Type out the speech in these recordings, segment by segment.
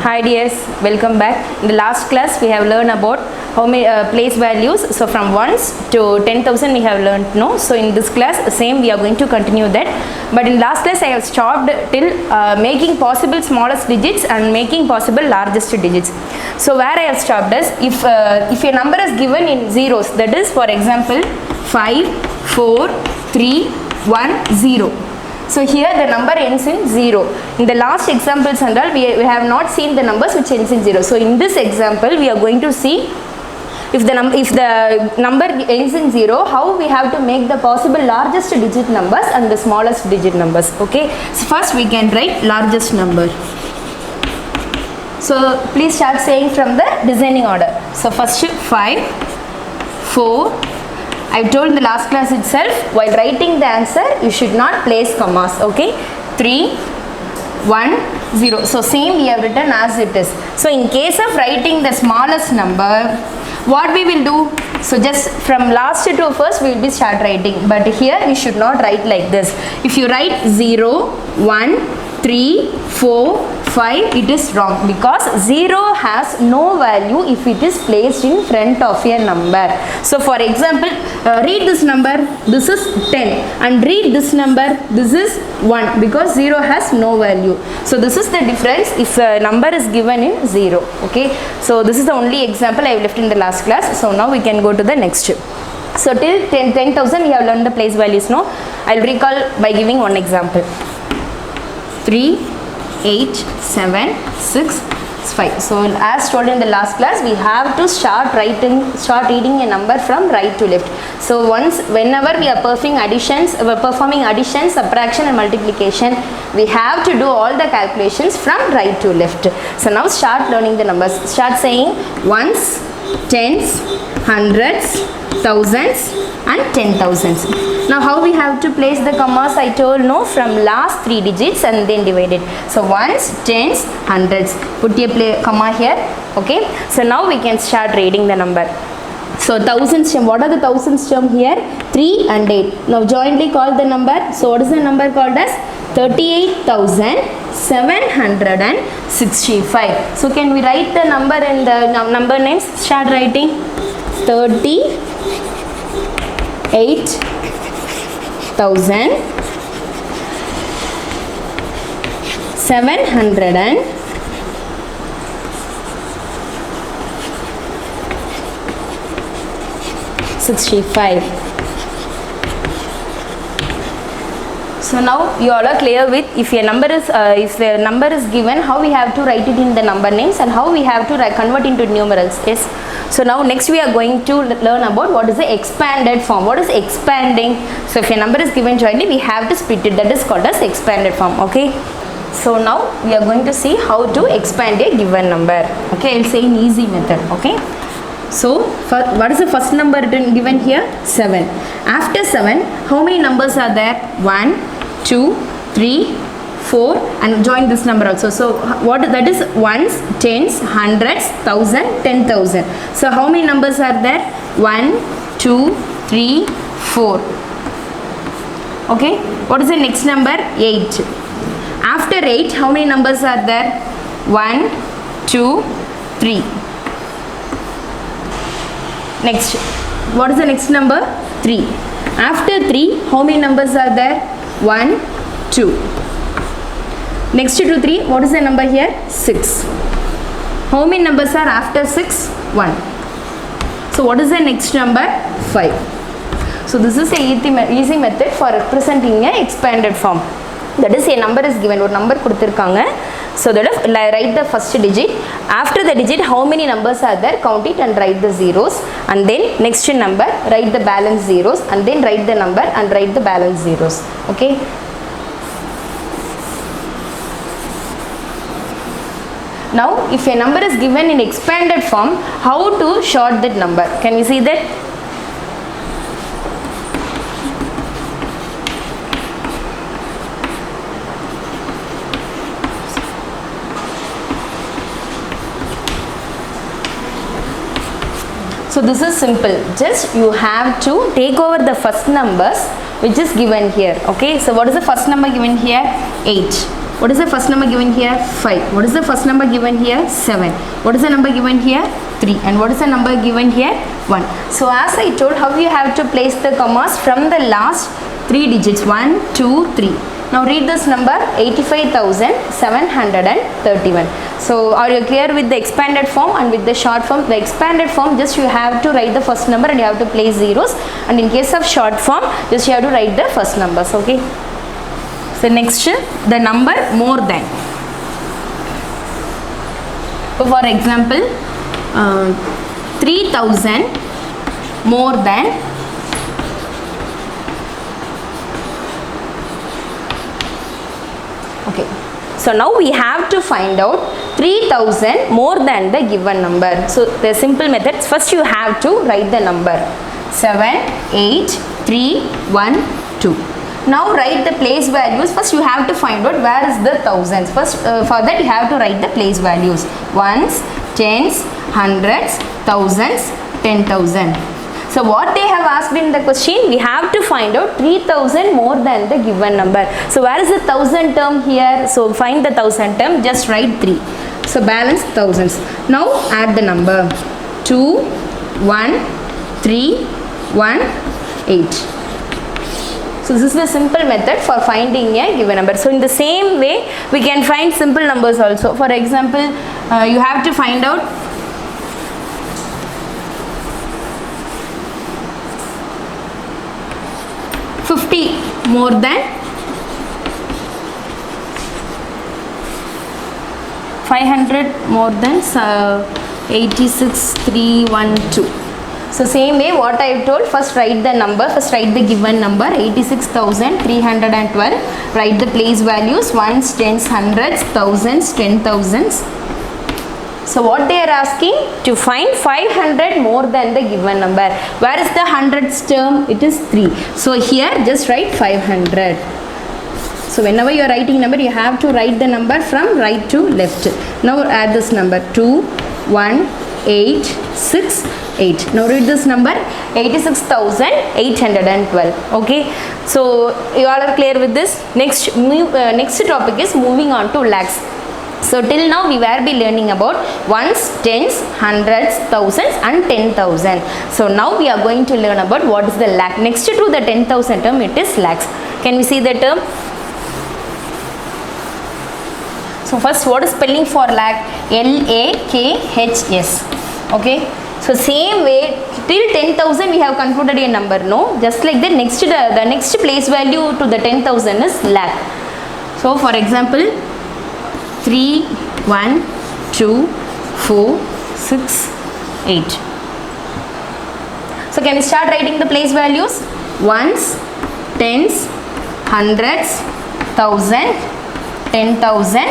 Hi dears, welcome back. In the last class we have learned about how many place values. So from 1s to 10,000 we have learned, no? So in this class same we are going to continue that. But in last class I have stopped till making possible smallest digits and making possible largest digits. So where I have stopped is if a number is given in zeros, that is for example 5, 4, 3, 1, 0. So here the number ends in 0. In the last examples and all we have not seen the numbers which ends in 0. So in this example we are going to see if the number ends in 0, how we have to make the possible largest digit numbers and the smallest digit numbers. Okay. So first we can write largest number. So please start saying from the descending order. So first 5, 4. I told in the last class itself, while writing the answer, you should not place commas, okay? 3, 1, 0. So same we have written as it is. So in case of writing the smallest number, what we will do? So just from last to first we will be start writing. But here we should not write like this. If you write 0, 1, 3, 4, 5, it is wrong because 0 has no value if it is placed in front of a number. So for example, read this number, this is 10, and read this number, this is 1, because 0 has no value. So this is the difference if a number is given in 0. Okay, so this is the only example I have left in the last class. So now we can go to the next. So till 10,000 we have learned the place values. No, I will recall by giving one example. 3, 8, 7, 6, 5. So as told in the last class, we have to start reading a number from right to left. So whenever we are performing addition, subtraction and multiplication, we have to do all the calculations from right to left. So now start learning the numbers. Start saying ones, tens, hundreds, thousands and 10,000s. Now how we have to place the commas? I told no, from last 3 digits and then divide it. So ones, tens, hundreds. Put a comma here. Okay. So now we can start reading the number. So thousands term. What are the thousands term here? 3 and 8. Now jointly call the number. So what is the number called as? 38,765. So can we write the number in the number names? Start writing. 38,765. So now you all are clear with if a number is given, how we have to write it in the number names and how we have to convert into numerals. Yes. So now next we are going to learn about what is the expanded form. What is expanding? So if a number is given jointly, we have to split it. That is called as expanded form. Okay. So now we are going to see how to expand a given number. Okay. I will say in easy method. Okay. So what is the first number written given here? 7. After 7, how many numbers are there? 1, 2, 3, 4, and join this number also. So what that is ones, tens, hundreds, thousand, 10,000. So how many numbers are there? 1, 2, 3, 4. Okay. What is the next number? 8. After 8, how many numbers are there? 1, 2, 3. Next, what is the next number? 3. After 3, how many numbers are there? 1, 2. Next to 3, what is the number here? 6. How many numbers are after 6? 1. So what is the next number? 5. So this is a easy method for representing a expanded form. That is, a number is given, or number kuduthirukanga. So that is, write the first digit. After the digit, how many numbers are there? Count it and write the zeros. And then next number, write the balance zeros. And then write the number and write the balance zeros. Okay. Now, if a number is given in expanded form, how to short that number? Can we see that? So this is simple. Just you have to take over the first numbers which is given here. Okay. So what is the first number given here? 8. What is the first number given here? 5. What is the first number given here? 7. What is the number given here? 3. And what is the number given here? 1. So as I told, how you have to place the commas from the last 3 digits. 1, 2, 3. Now read this number, 85,731. So are you clear with the expanded form and with the short form? The expanded form, just you have to write the first number and you have to place zeros, and in case of short form, just you have to write the first numbers. Okay. So next, the number more than. So for example, 3,000 more than 5. Okay. So now we have to find out 3,000 more than the given number. So the simple methods, first you have to write the number 7, 8, 3, 1, 2. Now write the place values. First you have to find out where is the thousands. First for that you have to write the place values. Ones, tens, hundreds, thousands, 10,000. So what they have asked in the question, we have to find out 3,000 more than the given number. So where is the thousand term here? So find the thousand term, just write 3. So balance thousands. Now add the number 2, 1, 3, 1, 8. So this is the simple method for finding a given number. So in the same way, we can find simple numbers also. For example, you have to find out 50 more than 500 more than 86,312. So same way what I have told, first write the number, first write the given number 86,312, write the place values, ones, tens, hundreds, thousands, 10,000s. So what they are asking, to find 500 more than the given number. Where is the hundreds term? It is 3. So here just write 500. So whenever you are writing number, you have to write the number from right to left. Now add this number 2, 1, 8, 6, 8. Now read this number, 86,812. Okay. So you all are clear with this. Next topic is moving on to lakhs. So till now we were be learning about ones, tens, hundreds, thousands and 10,000. So now we are going to learn about what is the lakh. Next to the 10,000 term, it is lakhs. Can we see the term? So first, what is spelling for lakh? L-A-K-H-S. Okay. So same way, till 10,000 we have concluded a number, no? Just like the next place value to the 10,000 is lakh. So for example, 3, 1, 2, 4, 6, 8. So can we start writing the place values? Ones, tens, hundreds, thousand, 10,000,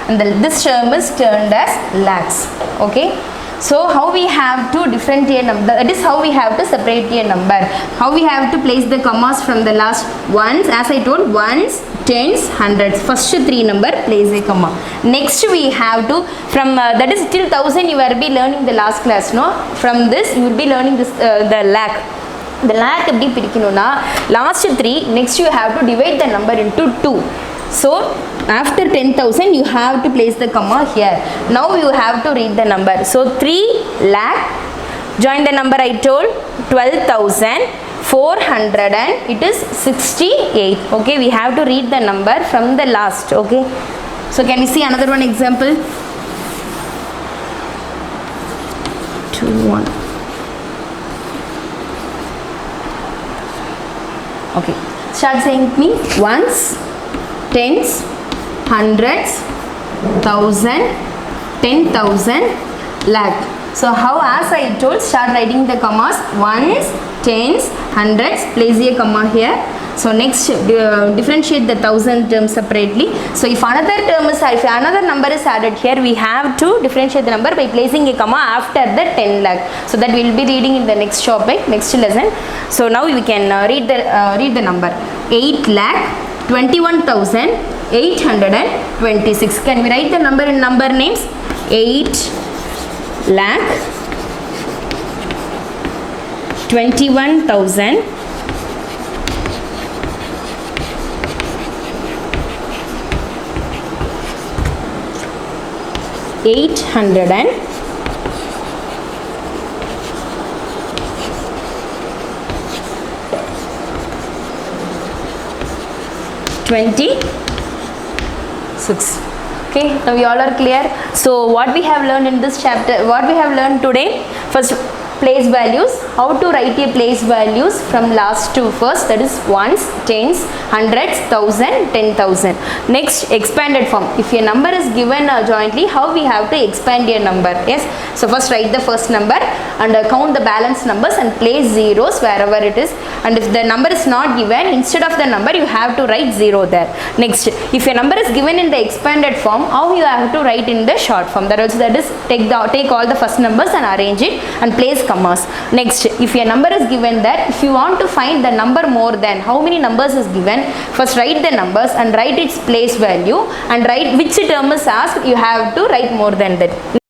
and this term is termed as lakhs. Okay. So how we have to differentiate number, that is how we have to separate a number. How we have to place the commas from the last ones, as I told, ones, tens, hundreds. First 3 number, place a comma. Next we have to, from that is till 1,000 you will be learning the last class, no? From this you will be learning this the lakh. The lakh eppadi pirikanuna, last 3, next you have to divide the number into 2. So after 10,000 you have to place the comma here. Now you have to read the number. So 3 lakh, join the number I told, 12,400 and it is 68. Okay, we have to read the number from the last. Okay, so can we see another one example? 2, 1. Okay, start saying with me. Ones, tens, hundreds, thousand, 10,000, lakh. So how, as I told, start writing the commas. Ones, tens, hundreds, place a comma here. So next differentiate the thousand term separately. So if another term is, if another number is added here, we have to differentiate the number by placing a comma after the 10 lakh. So that we will be reading in the next topic, next lesson. So now we can read the number. 8 lakh 21,826. Can we write the number in number names? 8 lakh 21,000 826. 826. Okay, now you all are clear. So what we have learned in this chapter, what we have learned today, first place values, how to write a place values from last to first, that is ones, tens, hundreds, thousand, 10,000. Next, expanded form. If a number is given jointly, how we have to expand a number? Yes, so first write the first number and count the balance numbers and place zeros wherever it is, and if the number is not given, instead of the number you have to write 0 there. Next, if a number is given in the expanded form, how you have to write in the short form? That is take all the first numbers and arrange it and place commas. Next, if a number is given that, if you want to find the number more than, how many numbers is given, first write the numbers and write its place value and write which term is asked, you have to write more than that.